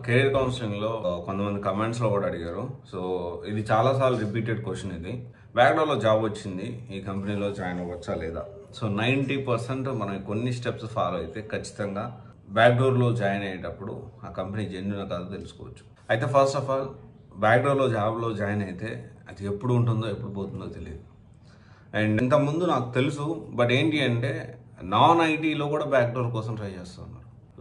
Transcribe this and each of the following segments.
Career counselling లో కొంతమంది comments లో కూడా అడిగారు. సో ఇది చాలా సార్లు రిపీటెడ్ క్వశ్చన్. ఇది బ్యాక్డోర్ లో జాబ్ వచ్చింది, ఈ కంపెనీలో జాయిన్ అవ్వచ్చా లేదా? సో 90% మనం కొన్ని స్టెప్స్ ఫాలో అయితే ఖచ్చితంగా బ్యాక్డోర్ లో జాయిన్ అయ్యేటప్పుడు ఆ కంపెనీ జెన్యూన్ కాదో తెలుసుకోవచ్చు. అయితే ఫస్ట్ ఆఫ్ ఆల్ బ్యాక్డోర్ లో జాబ్ లో జాయిన్ అయితే అది ఎప్పుడు ఉంటుందో ఎప్పుడు పోతుందో తెలియదు. అండ్ ఇంతకుముందు నాకు తెలుసు, బట్ ఏంటి అంటే నాన్ ఐటీలో కూడా బ్యాక్డోర్ కోసం ట్రై చేస్తున్నారు.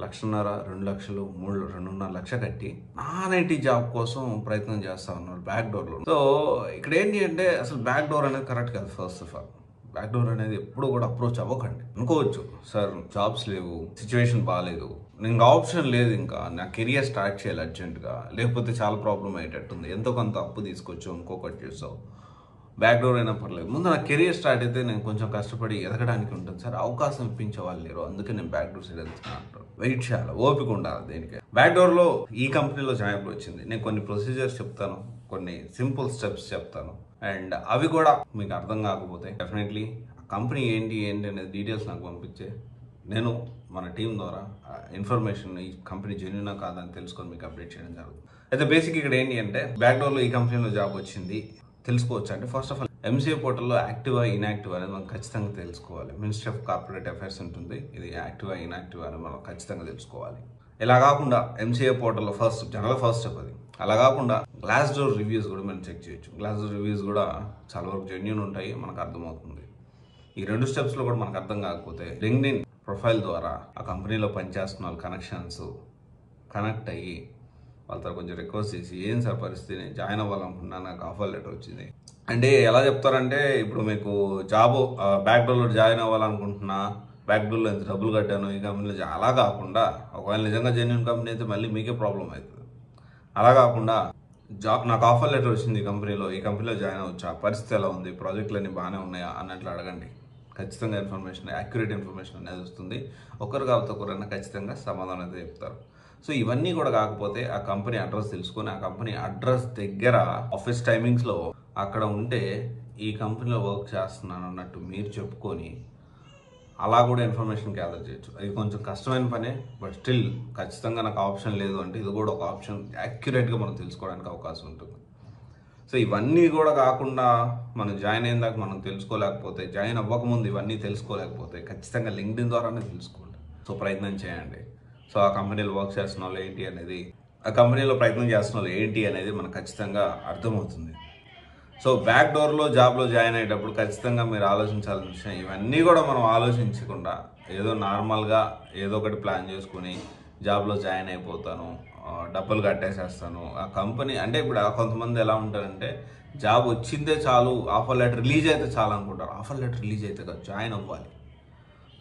1,50,000, 2,00,000, 2.5 లక్షలు కట్టి నాన్ ఐటీ జాబ్ కోసం ప్రయత్నం చేస్తా ఉన్నారు బ్యాక్డోర్లో. సో ఇక్కడ ఏంటి అంటే అసలు బ్యాక్డోర్ అనేది కరెక్ట్ కాదు. ఫస్ట్ ఆఫ్ ఆల్ బ్యాక్డోర్ అనేది ఎప్పుడు కూడా అప్రోచ్ అవ్వకండి. అనుకోవచ్చు, సార్ జాబ్స్ లేవు, సిచ్యువేషన్ బాగాలేదు, ఇంకా ఆప్షన్ లేదు, ఇంకా నా కెరియర్ స్టార్ట్ చేయాలి అర్జెంట్గా, లేకపోతే చాలా ప్రాబ్లం అయ్యేటట్టుంది, ఎంతో కొంత అప్పు తీసుకొచ్చు, ఇంకొకటి చేస్తావు, బ్యాక్డోర్ అయినా పర్లేదు, ముందు నా కెరియర్ స్టార్ట్ అయితే నేను కొంచెం కష్టపడి ఎదగడానికి ఉంటుంది సార్, అవకాశం ఇప్పించే వాళ్ళు లేరు, అందుకే నేను బ్యాక్డోర్ సైడ్ వెళ్తున్నాను అంటారు. వెయిట్ చేయాలి, ఓపిక ఉండాలి దేనికి. బ్యాక్డోర్లో ఈ కంపెనీలో జాయిన్ వచ్చింది, నేను కొన్ని ప్రొసీజర్స్ చెప్తాను, కొన్ని సింపుల్ స్టెప్స్ చెప్తాను. అండ్ అవి కూడా మీకు అర్థం కాకపోతే డెఫినెట్లీ కంపెనీ ఏంటి అనేది డీటెయిల్స్ నాకు పంపించే నేను మన టీం ద్వారా ఇన్ఫర్మేషన్ ఈ కంపెనీ జెన్యూనా కాదని తెలుసుకొని మీకు అప్డేట్ చేయడం జరుగుతుంది. అయితే బేసిక్ ఇక్కడ ఏంటి అంటే బ్యాక్డోర్లో ఈ కంపెనీలో జాబ్ వచ్చింది తెలుసుకోవచ్చు అంటే ఫస్ట్ ఆఫ్ ఆల్ ఎంసీఏ పోర్టల్లో యాక్టివా ఇన్యాక్టివ్ అనేది మనం ఖచ్చితంగా తెలుసుకోవాలి. మినిస్ట్రీ ఆఫ్ కార్పొరేట్ అఫైర్స్ ఉంటుంది, ఇది యాక్టివా ఇన్యాక్టివ్ అని మనం ఖచ్చితంగా తెలుసుకోవాలి. ఇలా కాకుండా ఎంసీఏ పోర్టల్లో ఫస్ట్ స్టెప్ అది. అలా కాకుండా గ్లాస్ డోర్ రివ్యూస్ కూడా మనం చెక్ చేయొచ్చు. గ్లాస్ డోర్ రివ్యూస్ కూడా చాలా వరకు జెన్యూన్ ఉంటాయి, మనకు అర్థమవుతుంది. ఈ 2 స్టెప్స్లో కూడా మనకు అర్థం కాకపోతే లింక్డ్ఇన్ ప్రొఫైల్ ద్వారా ఆ కంపెనీలో పనిచేస్తున్న వాళ్ళ కనెక్షన్స్ కనెక్ట్ అయ్యి వాళ్ళతో కొంచెం రిక్వెస్ట్ చేసి, ఏం సార్ పరిస్థితి, నేను జాయిన్ అవ్వాలనుకున్నా, నాకు ఆఫర్ లెటర్ వచ్చింది అంటే ఎలా చెప్తారంటే, ఇప్పుడు మీకు జాబ్ బ్యాక్డోర్లో జాయిన్ అవ్వాలనుకుంటున్నా, బ్యాక్డోర్లో ఎంత డబ్బులు కట్టాను ఈ కంపెనీలో, అలా కాకుండా ఒకవేళ నిజంగా జెన్యూన్ కంపెనీ అయితే మళ్ళీ మీకే ప్రాబ్లం అవుతుంది. అలా కాకుండా నాకు ఆఫర్ లెటర్ వచ్చింది ఈ కంపెనీలో జాయిన్ అవ్వచ్చా, పరిస్థితి ఎలా ఉంది, ప్రాజెక్టులు అన్నీ బాగానే ఉన్నాయా అన్నట్లు అడగండి. ఖచ్చితంగా ఇన్ఫర్మేషన్, యాక్యురేట్ ఇన్ఫర్మేషన్ అనేది వస్తుంది. ఒకరు కాకపోతే ఒకరైనా ఖచ్చితంగా సమాధానం అయితే చెప్తారు. సో ఇవన్నీ కూడా కాకపోతే ఆ కంపెనీ అడ్రస్ తెలుసుకొని ఆ కంపెనీ అడ్రస్ దగ్గర ఆఫీస్ టైమింగ్స్లో అక్కడ ఉంటే ఈ కంపెనీలో వర్క్ చేస్తున్నాను అన్నట్టు మీరు చెప్పుకొని అలా కూడా ఇన్ఫర్మేషన్ గ్యాదర్ చేయొచ్చు. ఇది కొంచెం కష్టమైన పనే, బట్ స్టిల్ ఖచ్చితంగా నాకు ఆప్షన్ లేదు అంటే ఇది కూడా ఒక ఆప్షన్, యాక్యురేట్గా మనం తెలుసుకోవడానికి అవకాశం ఉంటుంది. సో ఇవన్నీ కూడా కాకుండా మనం జాయిన్ అయిన దాకా మనం తెలుసుకోలేకపోతే, జాయిన్ అవ్వకముందు ఇవన్నీ తెలుసుకోలేకపోతే ఖచ్చితంగా లింక్డ్ఇన్ ద్వారానే తెలుసుకోండి. సో ప్రయత్నం చేయండి. సో ఆ కంపెనీలో వర్క్ చేస్తున్న వాళ్ళు ఏంటి అనేది, ఆ కంపెనీలో ప్రయత్నం చేస్తున్న వాళ్ళు ఏంటి అనేది మనకు ఖచ్చితంగా అర్థమవుతుంది. సో బ్యాక్డోర్లో జాబ్లో జాయిన్ అయ్యేటప్పుడు ఖచ్చితంగా మీరు ఆలోచించాల్సిన విషయం, ఇవన్నీ కూడా మనం ఆలోచించకుండా ఏదో నార్మల్గా ఏదో ఒకటి ప్లాన్ చేసుకుని జాబ్లో జాయిన్ అయిపోతాను, డబ్బులు కట్టేసేస్తాను ఆ కంపెనీ అంటే. ఇప్పుడు కొంతమంది ఎలా ఉంటారంటే జాబ్ వచ్చిందే చాలు, ఆఫర్ లెటర్ రిలీజ్ అయితే చాలు అనుకుంటారు. ఆఫర్ లెటర్ రిలీజ్ అయితే కాదు, జాయిన్ అవ్వాలి.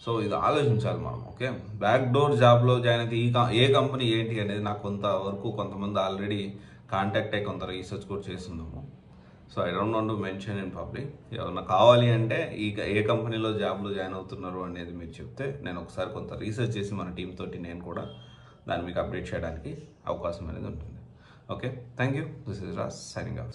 సో ఇది ఆలోచించాలి మనం. ఓకే, బ్యాక్డోర్ జాబ్లో జాయిన్ అయితే ఏ కంపెనీ ఏంటి అనేది నాకు కొంతమంది ఆల్రెడీ కాంటాక్ట్ అయ్యి కొంత రీసెర్చ్ కూడా చేస్తున్నాము. So I don't want to mention in public. ఏమన్నా కావాలి అంటే ఏ కంపెనీలో జాబ్లో జాయిన్ అవుతున్నారు అనేది మీరు చెప్తే నేను ఒకసారి కొంత రీసెర్చ్ చేసి మన టీం తోటి నేను కూడా దాన్ని మీకు అప్డేట్ చేయడానికి అవకాశం అనేది ఉంటుంది. Okay, thank you. This is Raj signing off.